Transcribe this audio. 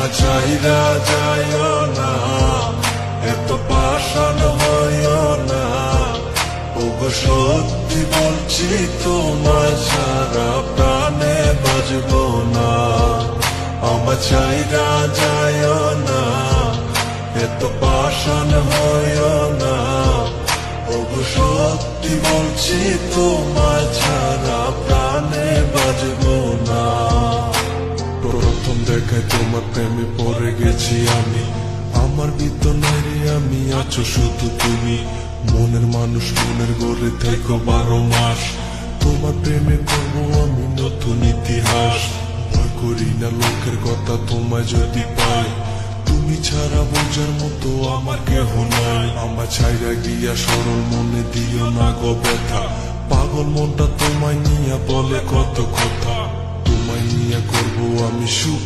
আমায় চাইরা যাইও না, এত পাষাণ হইও না। ওগো সত্যি বলছি তোমায় ছাড়া প্রাণে বাজবো না। আমায় চাইরা যাইও না, এত পাষাণ হইও না। ওগো সত্যি বলছি তোমায় ছাড়া প্রাণে বাজবো না। প্রথম দেখায় তোমার প্রেমে পড়ে গেছি আমি, আমার বিদ্যনারে আমি আছো শুধু তুমি। মনের মানুষ মনের গড়ে থেকো 12 মাস, তোমার প্রেমে করবো আমি নতুন ইতিহাস। ভয় করি না লোকের কথা তোমায় যদি পাই, তুমি ছাড়া বোঝার মতো আমার কেহ নাই। আমার ছাইরা গিয়া সরল মনে দিও না গো ব্যথা, পাগল মনটা তোমায় নিয়ে বলে কত কথা। তোমায় নিয়ে করবো আমি সুখ।